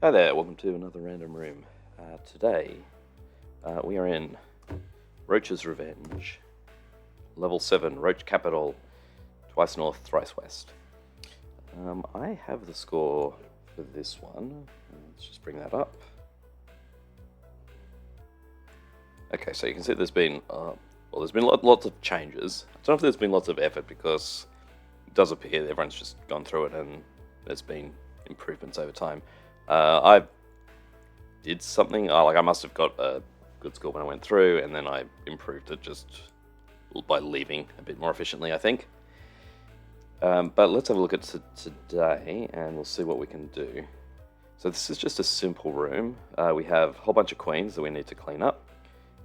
Hi there, welcome to another random room. Today, we are in Roach's Revenge, level 7, Roach Capital, twice north, thrice west. I have the score for this one. Let's just bring that up. Okay, so you can see there's been, there's been lots of changes. I don't know if there's been lots of effort because it does appear that everyone's just gone through it and there's been improvements over time. I did something, I must have got a good score when I went through, and then I improved it just by leaving a bit more efficiently, I think. But let's have a look at today, and we'll see what we can do. So this is just a simple room. We have a whole bunch of queens that we need to clean up.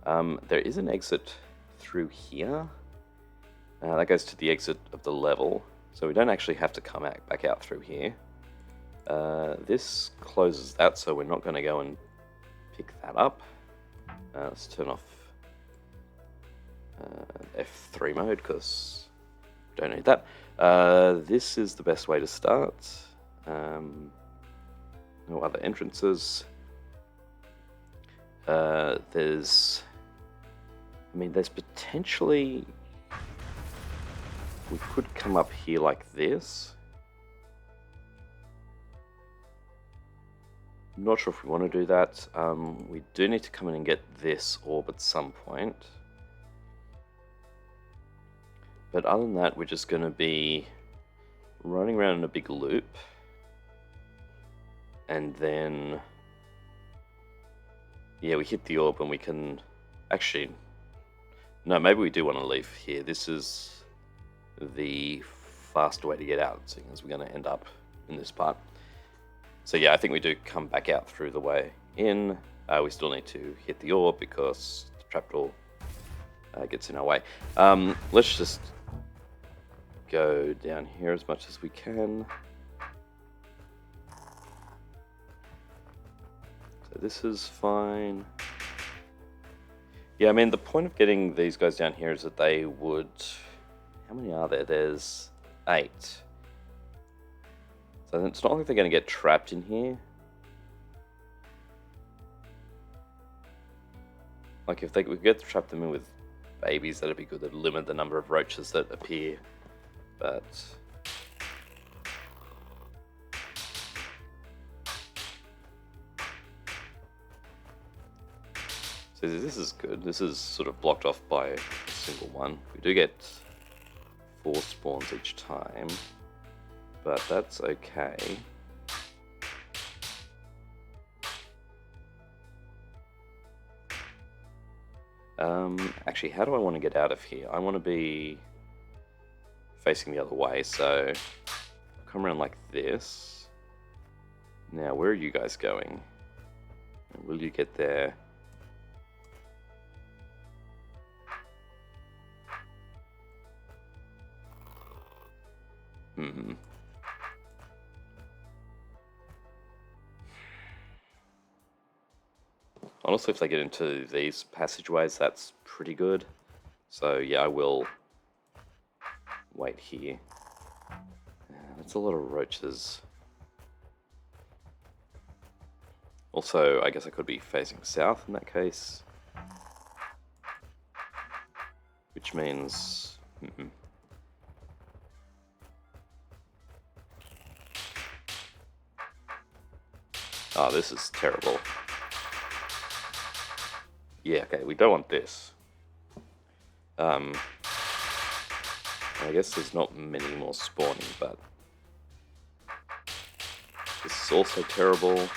There is an exit through here. That goes to the exit of the level, so we don't actually have to come back out through here. This closes that, so we're not going to go and pick that up. Let's turn off F3 mode because we don't need that. This is the best way to start. No other entrances. There's potentially, we could come up here like this. I'm not sure if we want to do that. We do need to come in and get this orb at some point. But other than that, we're just going to be running around in a big loop. And then, yeah, we hit the orb and we can actually... No, maybe we do want to leave here. This is the faster way to get out, seeing as we're going to end up in this part. So yeah, I think we do come back out through the way in. We still need to hit the orb because the trapdoor gets in our way. Let's just go down here as much as we can. So this is fine. Yeah, I mean, the point of getting these guys down here is that they would... How many are there? There's 8. So it's not like they're going to get trapped in here. Like if we could get trapped them in with babies, that'd be good. That'd limit the number of roaches that appear. But so this is good. This is sort of blocked off by a single one. We do get 4 spawns each time, but that's okay. Actually, how do I want to get out of here? I want to be facing the other way, so come around like this. Now, where are you guys going? Will you get there? Honestly, if they get into these passageways, that's pretty good. So yeah, I will wait here. That's a lot of roaches. Also, I guess I could be facing south in that case. Which means... Oh, this is terrible. Yeah, okay, we don't want this. I guess there's not many more spawning, but this is also terrible.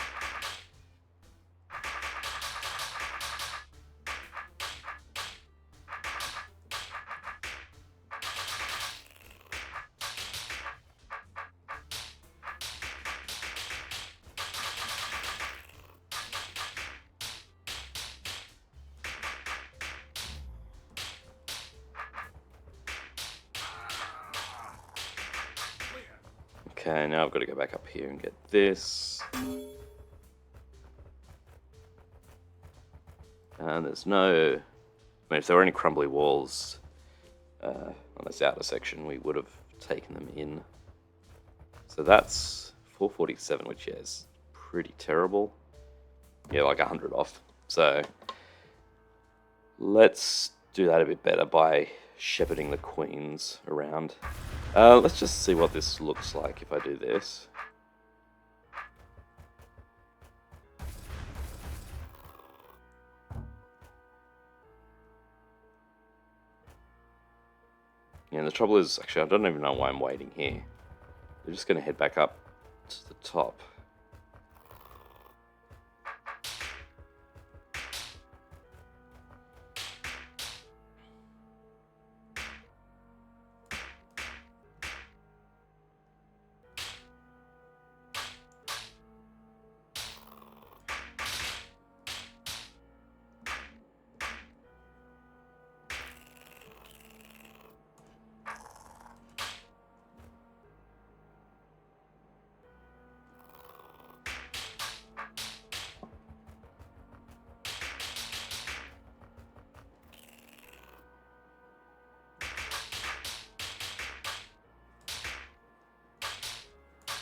Okay, now I've got to go back up here and get this. And there's no... I mean, if there were any crumbly walls on this outer section, we would have taken them in. So that's 447, which is pretty terrible. Yeah, like 100 off. So let's do that a bit better by shepherding the queens around. Let's just see what this looks like if I do this. Yeah, and the trouble is, actually, I don't even know why I'm waiting here. They're just going to head back up to the top.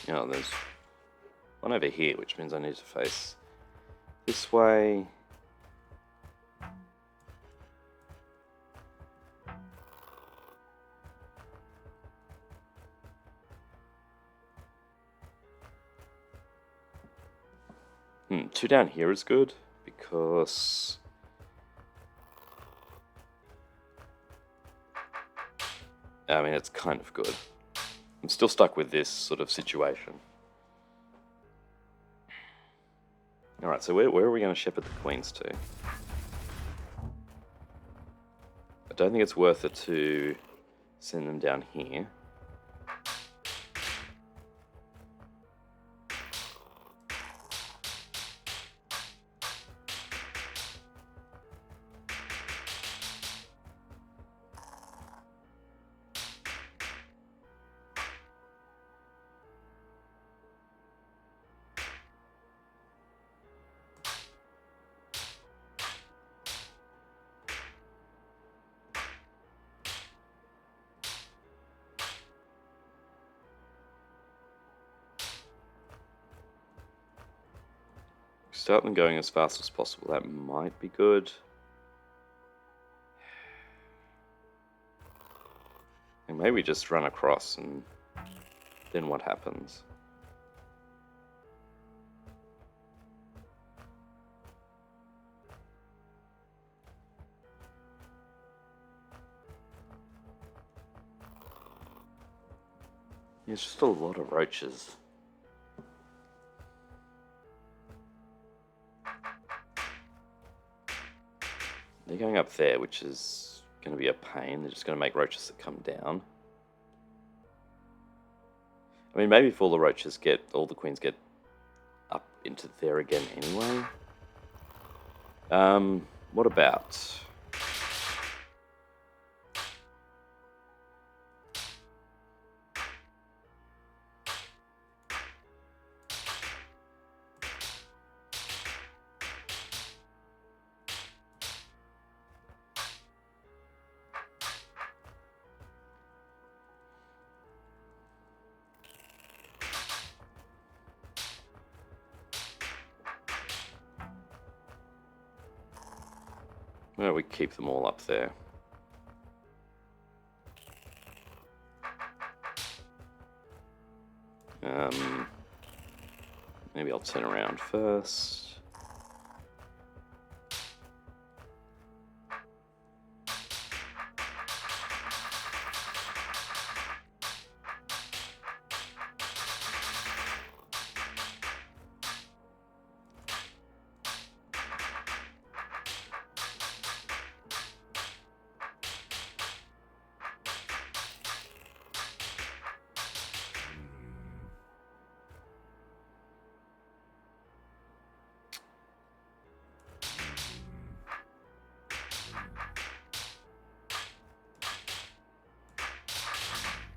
Oh, there's one over here, which means I need to face this way. Two down here is good, because I mean, it's kind of good. I'm still stuck with this sort of situation. Alright, so where are we going to shepherd the queens to? I don't think it's worth it to send them down here. Start them going as fast as possible. That might be good. And maybe just run across and then what happens? There's just a lot of roaches. They're going up there, which is going to be a pain. They're just going to make roaches that come down. I mean, maybe if all the roaches all the queens get up into there again anyway. What about... Well, we keep them all up there. Maybe I'll turn around first.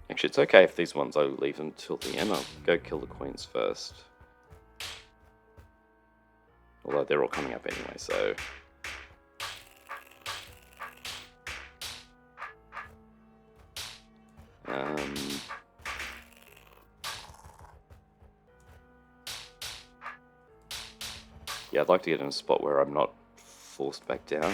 Actually, it's okay if these ones I leave them till the end. I'll go kill the queens first. Although they're all coming up anyway, so... Yeah, I'd like to get in a spot where I'm not forced back down.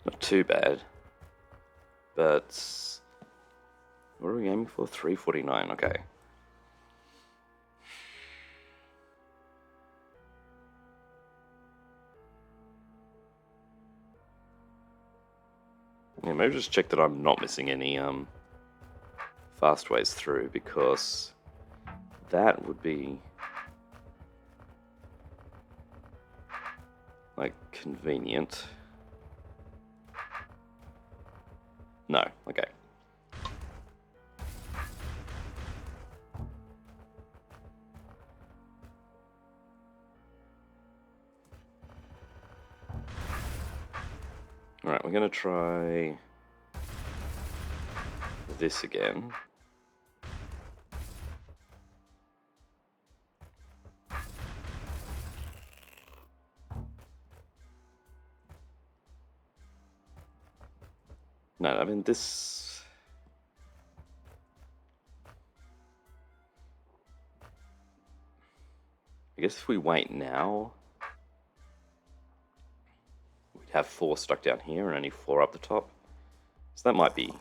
Not too bad. But what are we aiming for? 349, okay. Yeah, maybe just check that I'm not missing any fast ways through, because that would be like convenient. No, okay. Alright, we're gonna try this again. No, I mean this... I guess if we wait now, we'd have 4 stuck down here and only 4 up the top. So that might be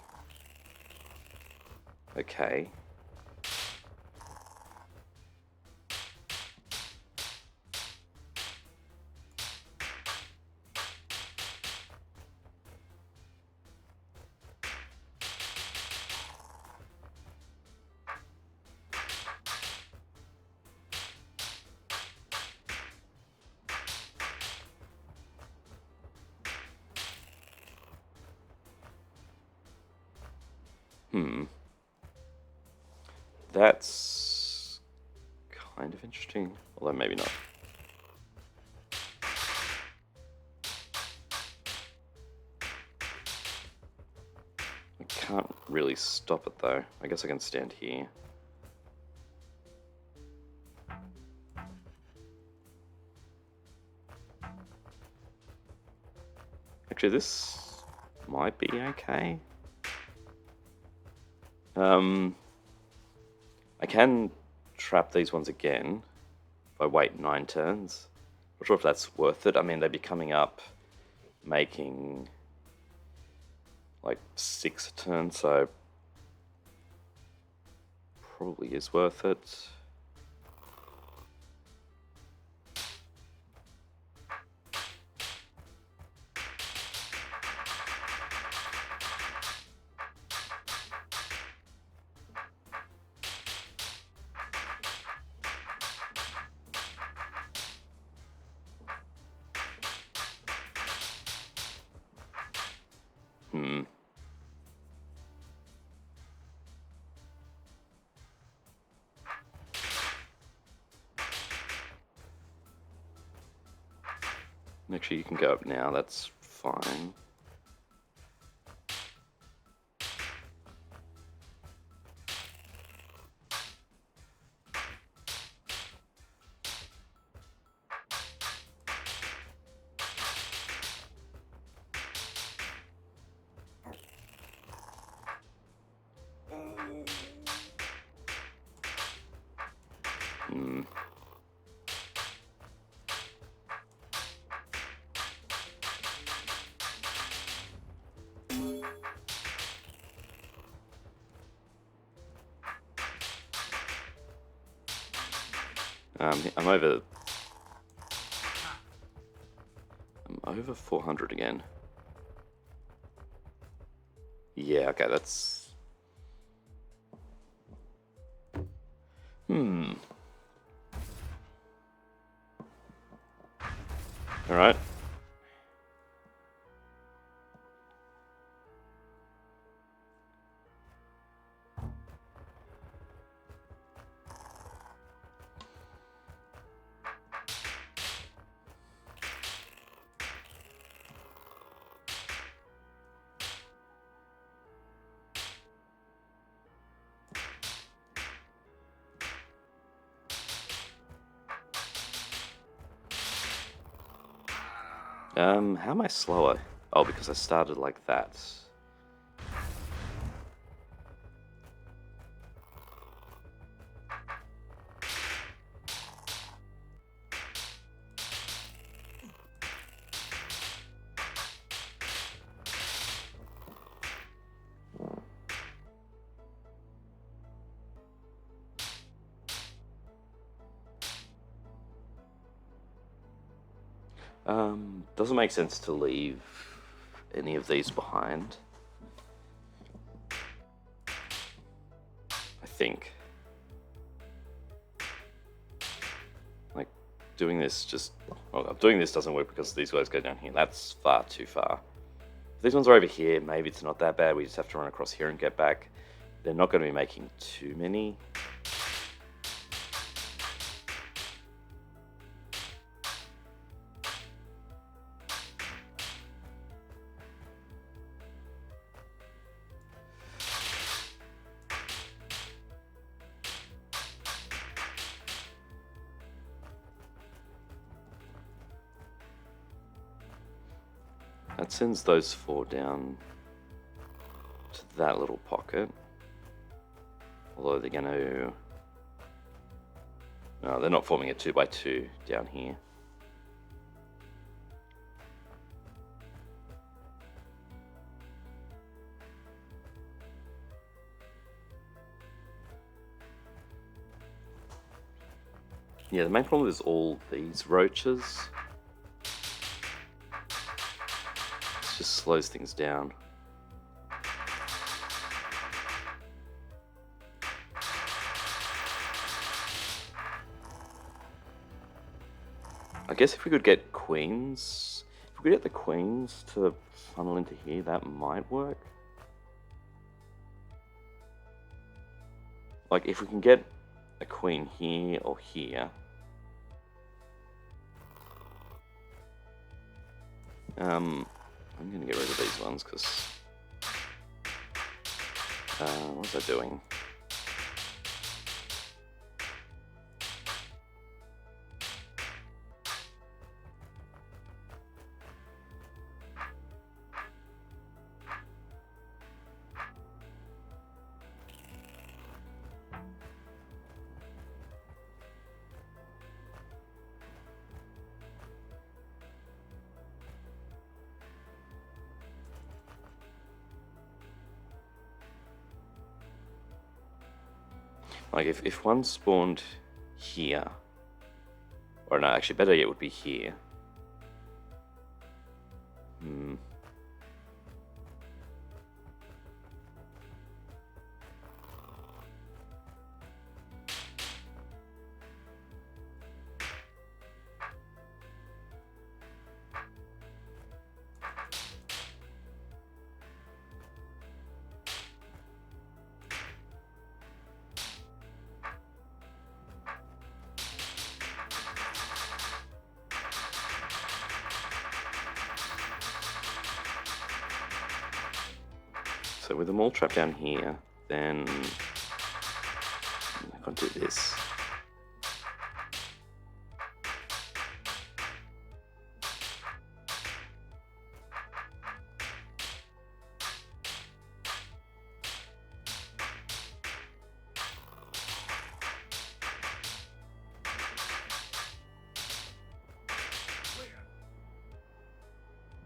okay. That's kind of interesting, although maybe not. I can't really stop it though. I guess I can stand here. Actually, this might be okay. I can trap these ones again if I wait 9 turns. Not sure if that's worth it. I mean, they'd be coming up, making like 6 turns, so probably is worth it. Actually, you can go up now, that's fine. I'm over 400 again. Yeah, okay, that's... Alright. How am I slower? Oh, because I started like that. Doesn't make sense to leave any of these behind. I think. Like, doing this just... Well, doing this doesn't work because these guys go down here. That's far too far. If these ones are over here, maybe it's not that bad. We just have to run across here and get back. They're not going to be making too many. That sends those 4 down to that little pocket. Although they're going to... No, they're not forming a 2x2 down here. Yeah, the main problem is all these roaches. It just slows things down. I guess if we could get queens, if we could get the queens to funnel into here, that might work. Like if we can get a queen here or here. I'm gonna get rid of these ones because what was I doing? Like if one spawned here, or no, actually better yet would be here. So with them all trapped down here, then I can't do this.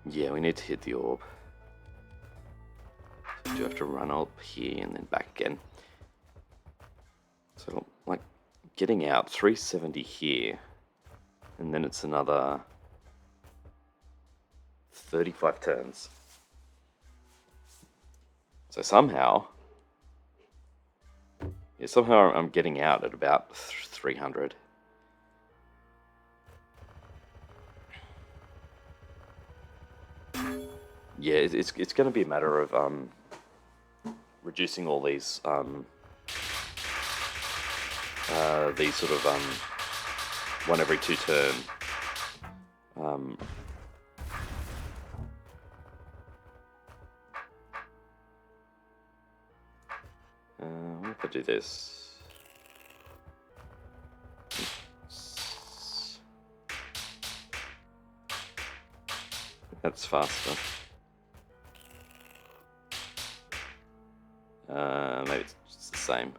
Yeah, we need to hit the orb. So we do have to run up here and then back again. So, like, getting out 370 here, and then it's another 35 turns. So somehow I'm getting out at about 300. Yeah, it's going to be a matter of reducing all these sort of one every 2 turn what if I do this? it's faster. Maybe it's just the same.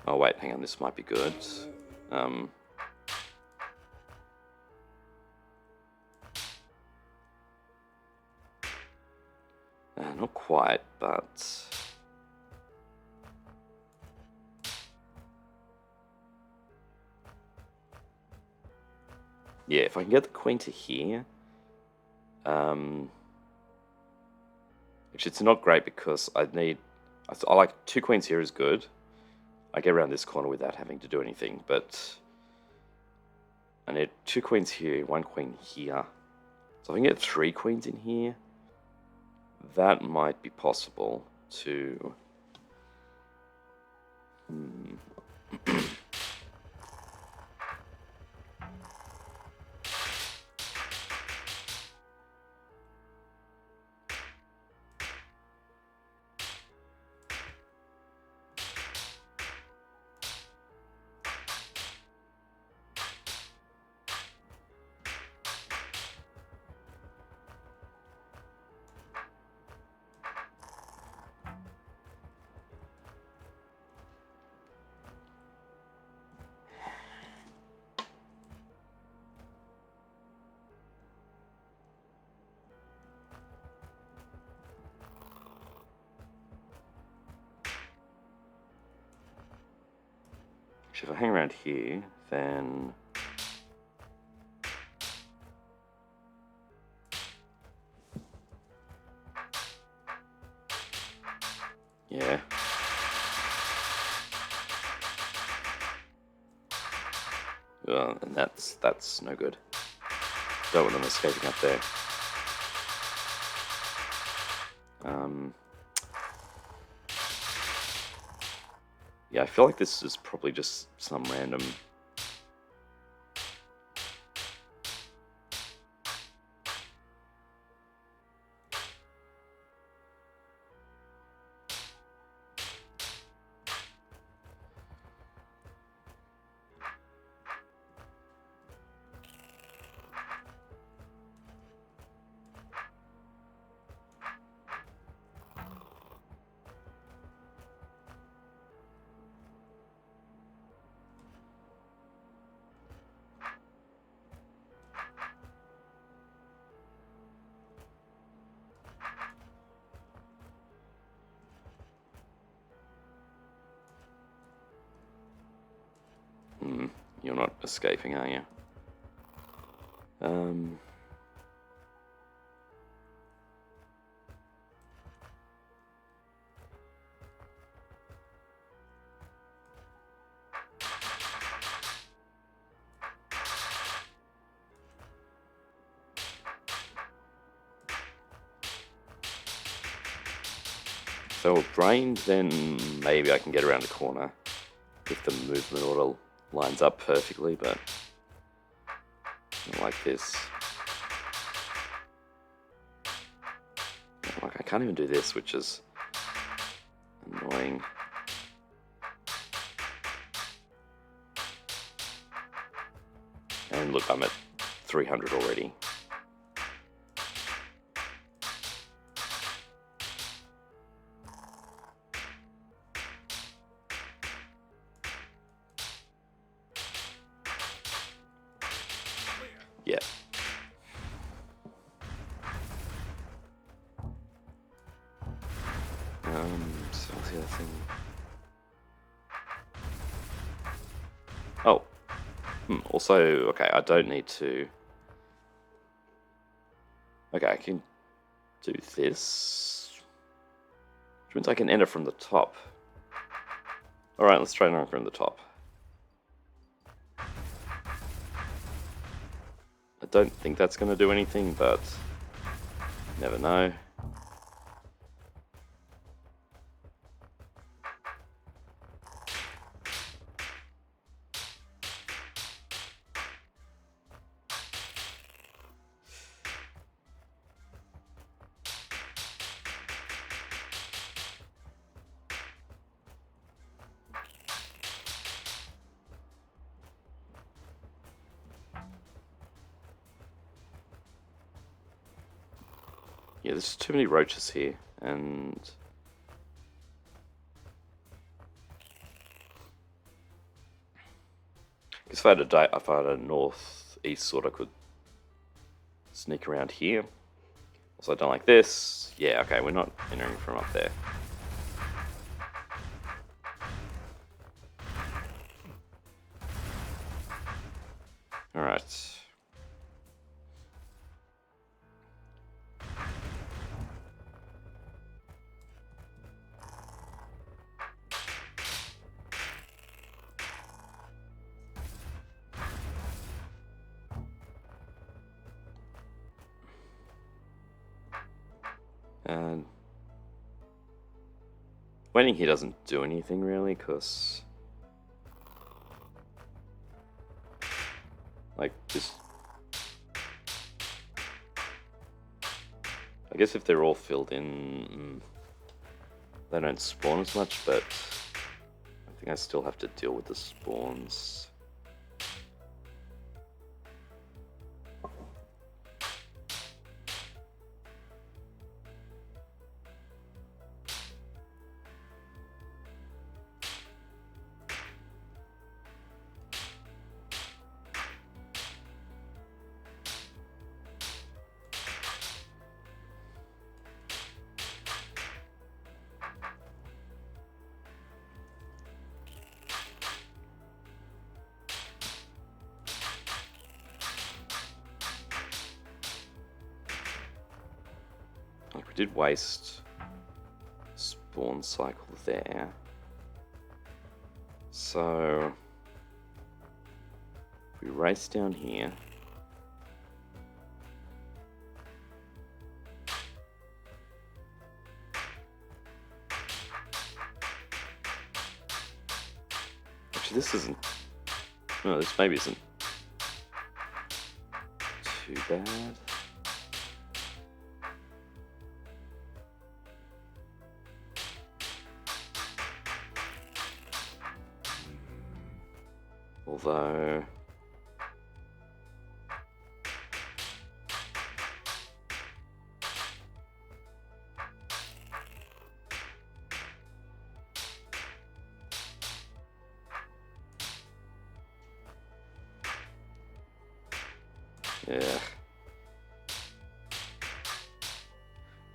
Oh wait, hang on, this might be good. Not quite, but... yeah, if I can get the queen to here... which it's not great because I like 2 queens here is good. I get around this corner without having to do anything, but I need 2 queens here, 1 queen here. So if I can get 3 queens in here, that might be possible to... if I hang around here, then... yeah. And that's no good. Don't want them escaping up there. Yeah, I feel like this is probably just some random... You're not escaping, are you? So a brain, then maybe I can get around a corner if the movement order lines up perfectly, but not like this. Like I can't even do this, which is annoying. And look, I'm at 300 already. Yeah. So what's the other thing? Oh. Also, okay, I don't need to... okay, I can do this. Which means I can enter from the top. Alright, let's try and from the top. I don't think that's going to do anything, but never know. Yeah, there's too many roaches here, and I guess if I had a northeast sword, I could sneak around here. Also, I don't like this. Yeah, okay, we're not entering from up there. Alright. And waiting here doesn't do anything really, because like this, I guess if they're all filled in, they don't spawn as much, but I think I still have to deal with the spawns. Like, we did waste spawn cycle there. So if we race down here, actually this isn't, no, this maybe isn't too bad. Although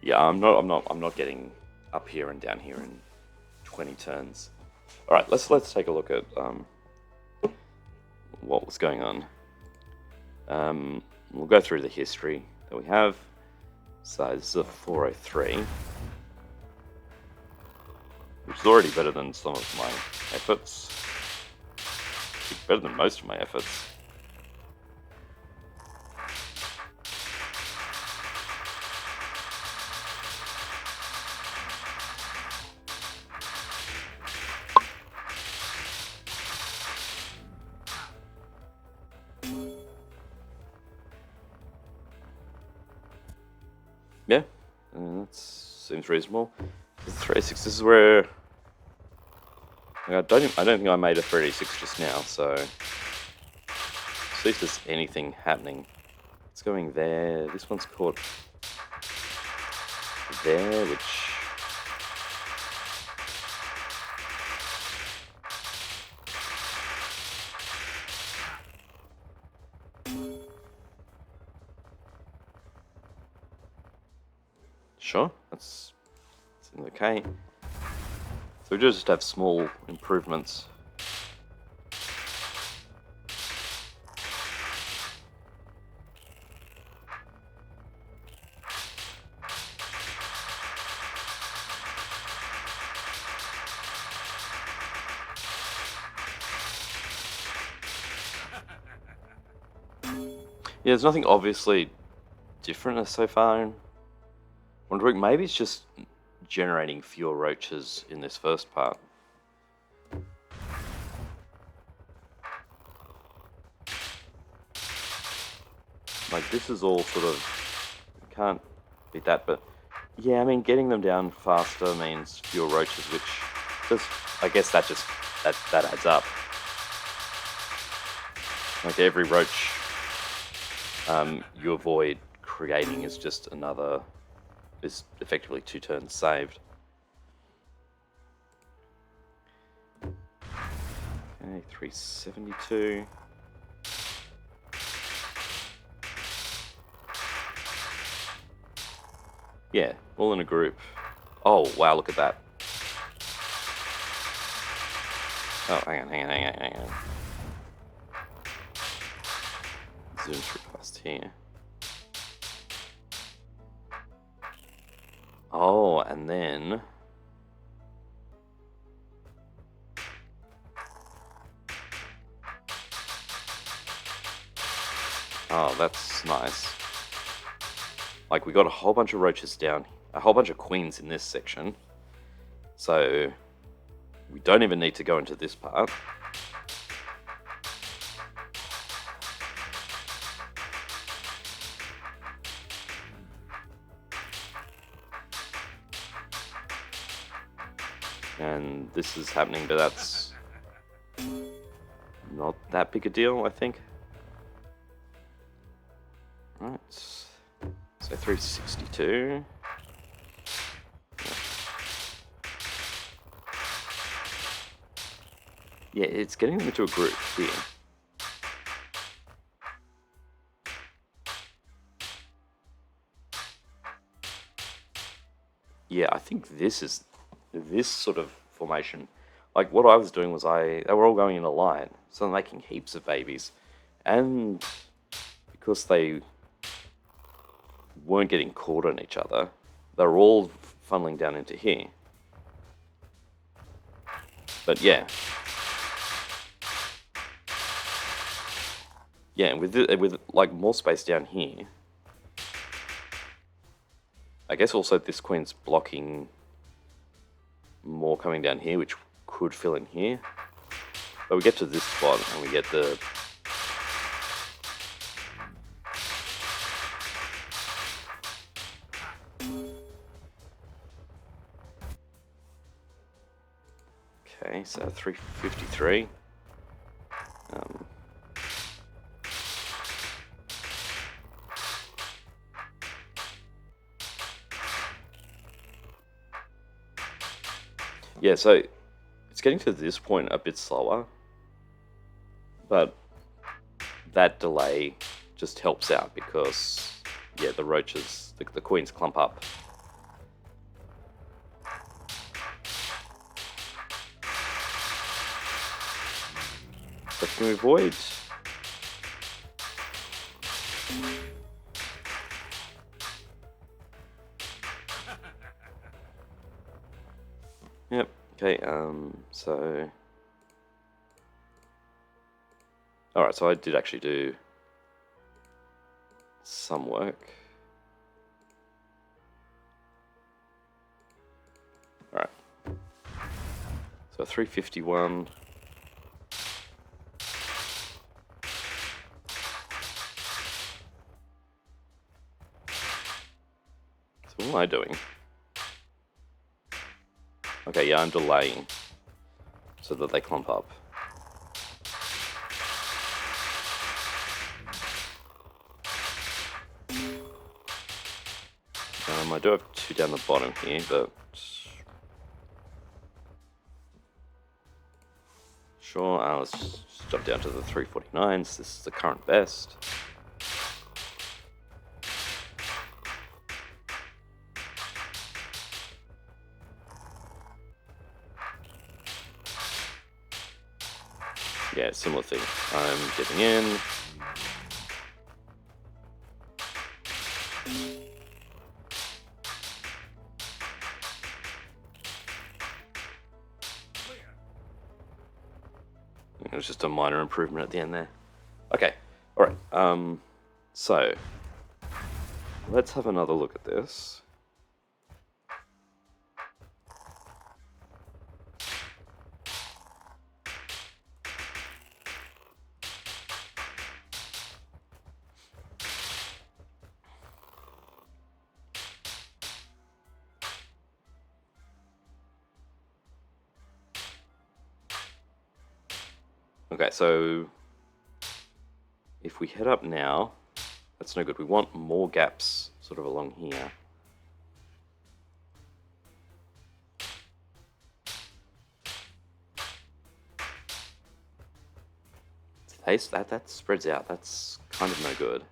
yeah, I'm not getting up here and down here in 20 turns. All right, let's take a look at what was going on. We'll go through the history that we have. So this is a 403, which is already better than some of my efforts. It's better than most of my efforts. Yeah, that seems reasonable. The 386, this is where I don't think I made a 386 just now, so see if there's anything happening. It's going there. This one's caught there, which sure, that's okay. So we just have small improvements. Yeah, there's nothing obviously different so far. I'm wondering, maybe it's just generating fewer roaches in this first part. Like, this is all sort of, can't beat that, but yeah, I mean, getting them down faster means fewer roaches, which does, I guess that just, that adds up. Like, every roach you avoid creating is just another, is effectively 2 turns saved. Okay, 372. Yeah, all in a group. Oh, wow, look at that. Oh, hang on. Zoom through past here. Oh, and then... Oh, that's nice. Like, we got a whole bunch of roaches down, a whole bunch of queens in this section. So, we don't even need to go into this part. And this is happening, but that's not that big a deal, I think. Right, so 362. Yeah, it's getting them into a group here. Yeah, I think this is this sort of formation. Like, what I was doing was they were all going in a line, so they're making heaps of babies, and because they weren't getting caught on each other, they're all funneling down into here. But yeah, with like more space down here. I guess also this queen's blocking more coming down here, which could fill in here. But we get to this spot and we get the... Okay, so 353. Yeah, so it's getting to this point a bit slower, but that delay just helps out because, yeah, the roaches, the queens clump up. But can we avoid... Yep, okay, so... Alright, so I did actually do some work. Alright. So 351. So what am I doing? Okay, yeah, I'm delaying so that they clump up. I do have 2 down the bottom here, but... Sure, let's just jump down to the 349s. This is the current best. Yeah, similar thing. I'm getting in. It was just a minor improvement at the end there. Okay, alright. So, let's have another look at this. Okay, so if we head up now, that's no good. We want more gaps sort of along here. That spreads out. That's kind of no good.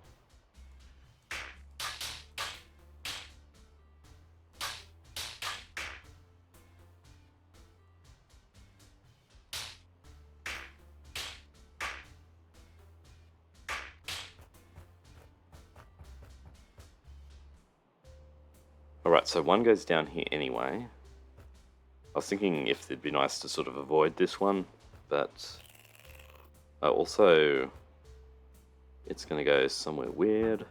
Alright, so one goes down here anyway. I was thinking if it'd be nice to sort of avoid this one, but also it's going to go somewhere weird.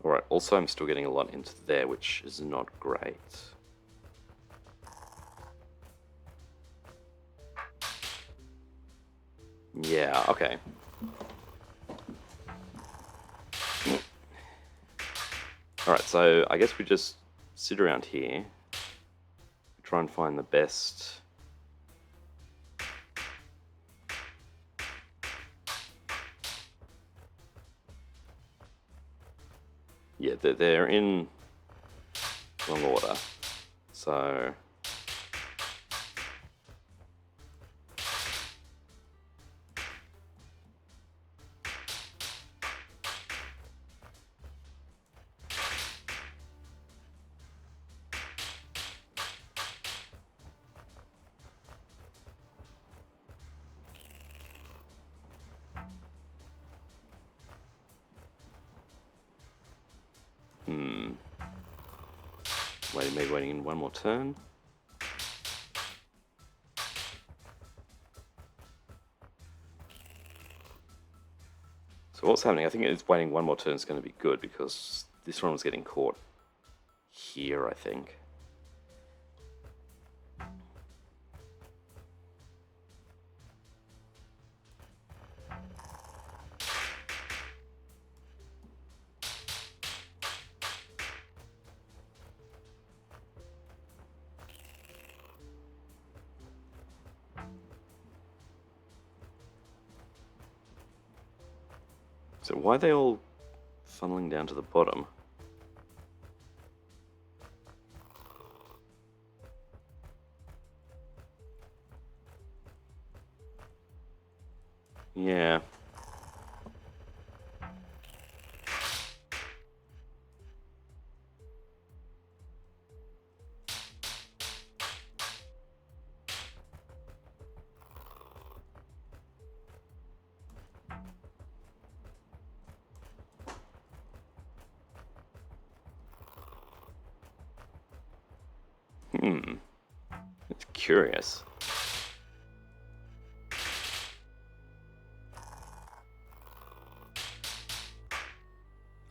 Alright, also I'm still getting a lot into there, which is not great. Yeah, okay. Alright, so I guess we just sit around here, try and find the best. Yeah, they're in wrong order, so... Maybe waiting in one more turn. So what's happening? I think it's waiting one more turn is going to be good because this one was getting caught here, I think. So why are they all funneling down to the bottom? Yeah. It's curious.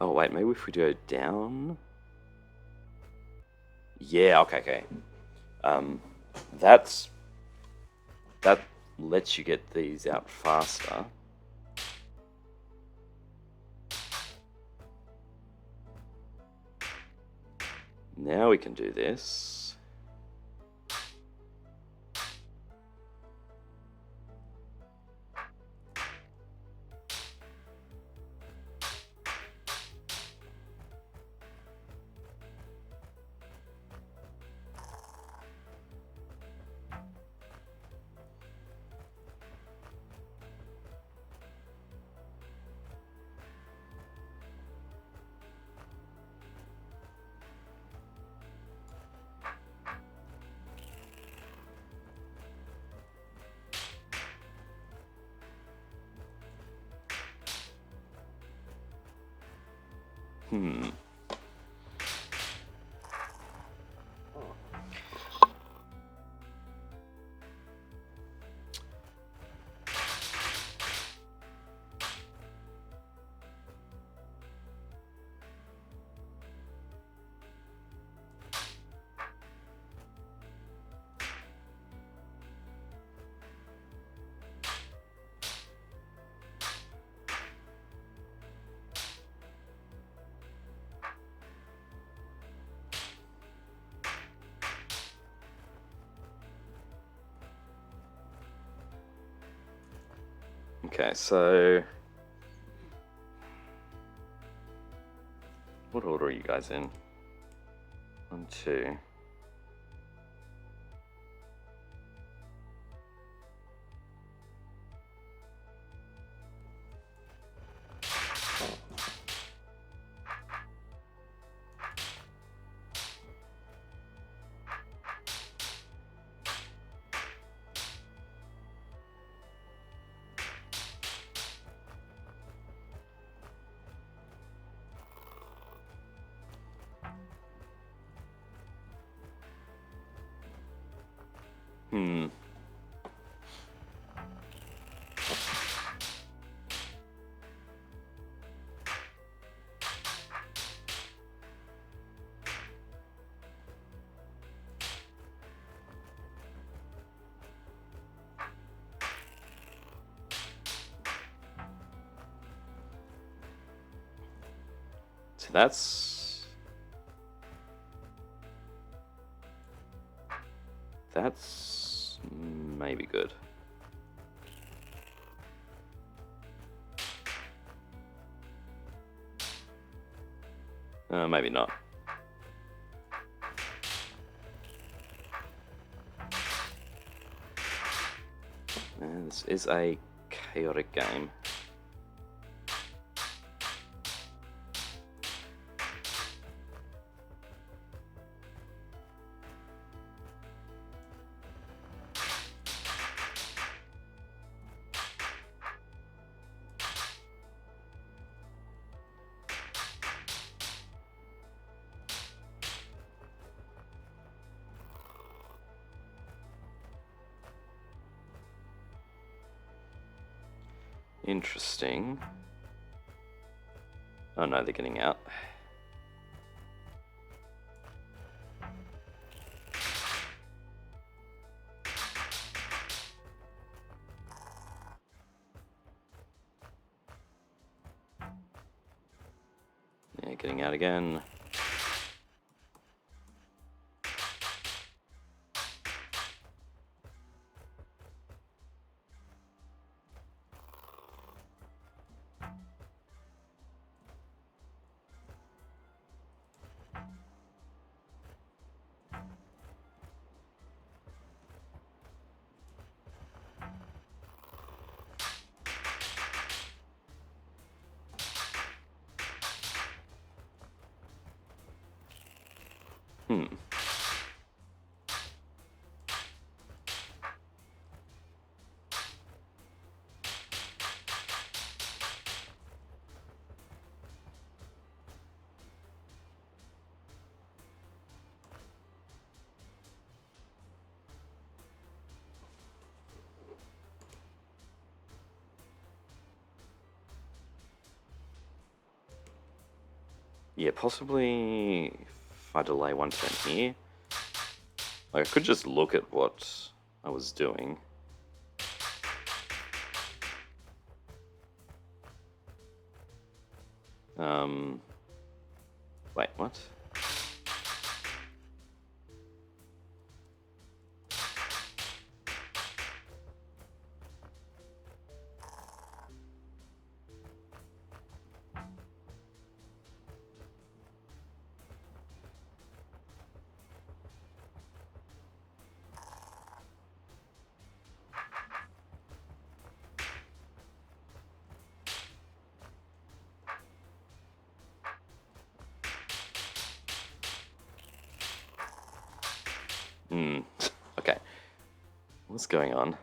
Oh wait, maybe if we go down? Yeah, okay. That lets you get these out faster. Now we can do this. Okay, so what order are you guys in? 1, 2. So that's maybe good. Maybe not. This is a chaotic game. Interesting. Oh no, they're getting out. Yeah, getting out again. Yeah, possibly if I delay 1 turn here. Like, I could just look at what I was doing. Wait, what? Okay. What's going on?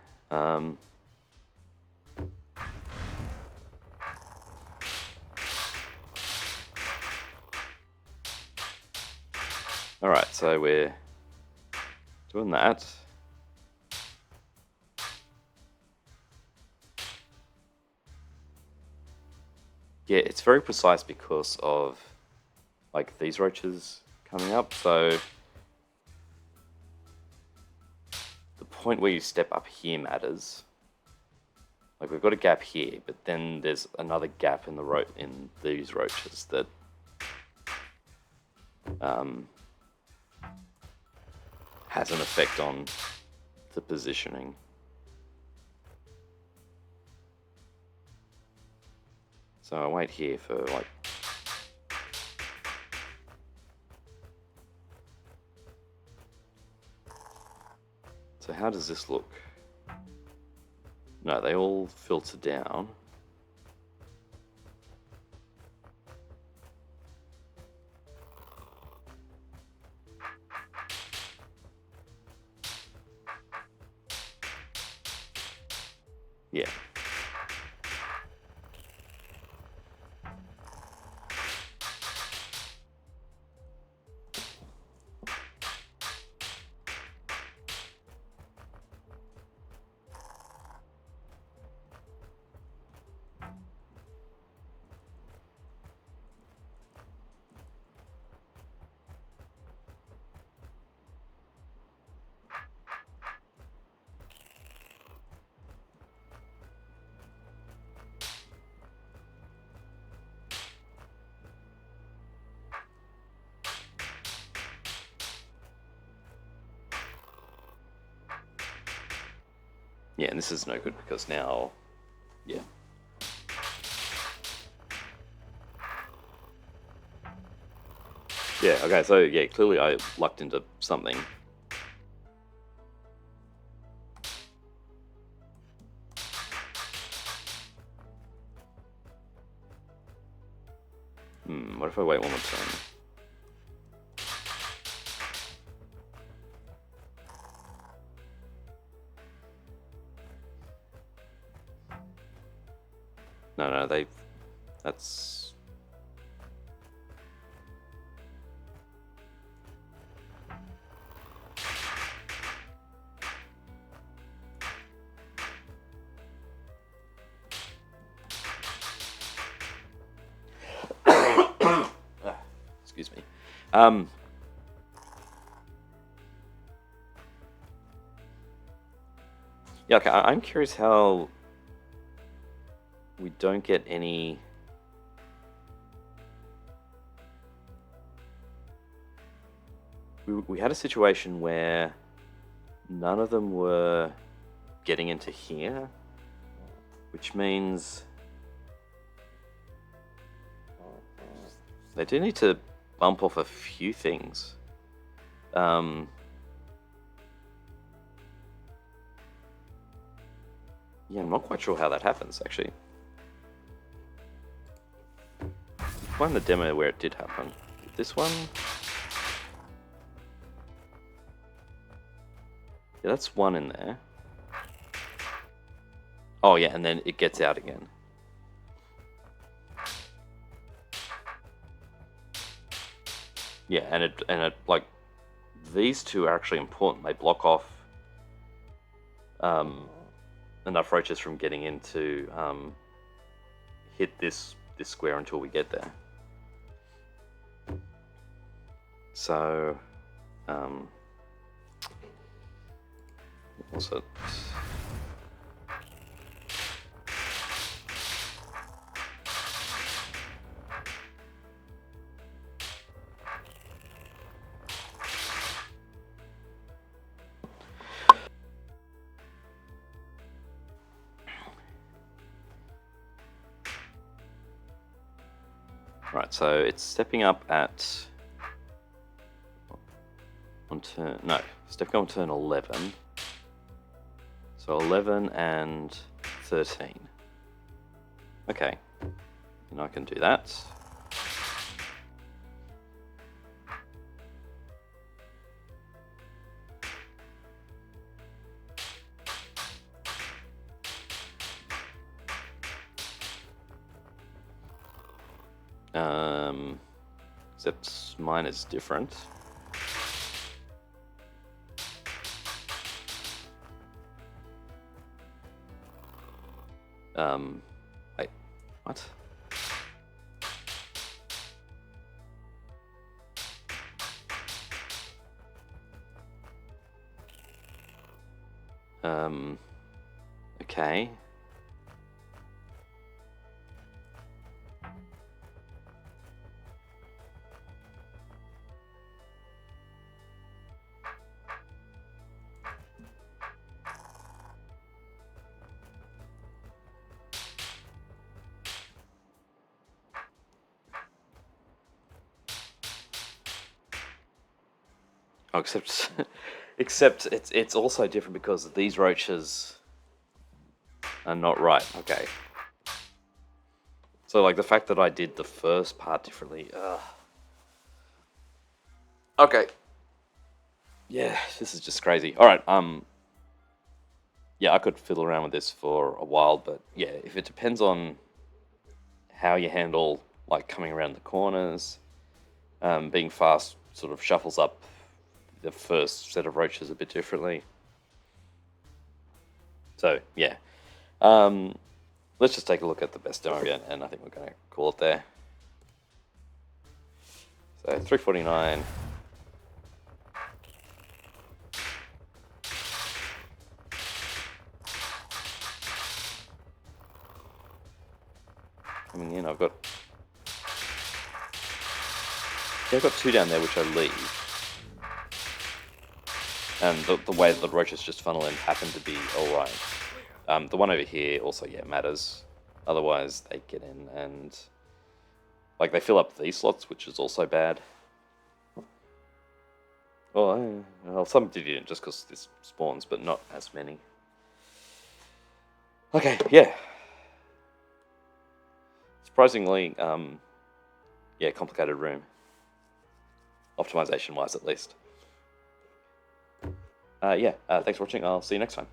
Alright, so we're doing that. Yeah, it's very precise because of, like, these roaches coming up, so the point where you step up here matters. Like, we've got a gap here, but then there's another gap in in these roaches that has an effect on the positioning. So I wait here for like... So how does this look? No, they all filter down. Yeah. Yeah, and this is no good because now, yeah. Yeah, okay, so yeah, clearly I lucked into something. What if I wait one more turn? No, that's... Excuse me. Yeah, okay, I'm curious how we don't get any... We had a situation where none of them were getting into here, which means they do need to bump off a few things. Yeah, I'm not quite sure how that happens, actually. Find the demo where it did happen. This one? Yeah, that's one in there. Oh yeah, and then it gets out again. Yeah, and it like, these two are actually important. They block off enough roaches from getting into hit this square until we get there. So what was it? Right, so it's stepping up at stepping up on turn 11. So 11 and 13. Okay, and I can do that. Except mine is different. Wait, what? Okay. Oh, except, except it's also different because these roaches are not right. Okay. So like the fact that I did the first part differently. Okay. Yeah, this is just crazy. All right. Yeah, I could fiddle around with this for a while, but yeah, if it depends on how you handle like coming around the corners, being fast sort of shuffles up the first set of roaches a bit differently. So yeah, let's just take a look at the best demo again, and I think we're going to call it there. So 349. Coming in, I've got two down there which I leave. And the way that the roaches just funnel in happen to be alright. The one over here also, yeah, matters. Otherwise, they get in and... like, they fill up these slots, which is also bad. Well, some didn't just because this spawns, but not as many. Okay, yeah. Surprisingly, yeah, complicated room. Optimization-wise, at least. Yeah, thanks for watching. I'll see you next time.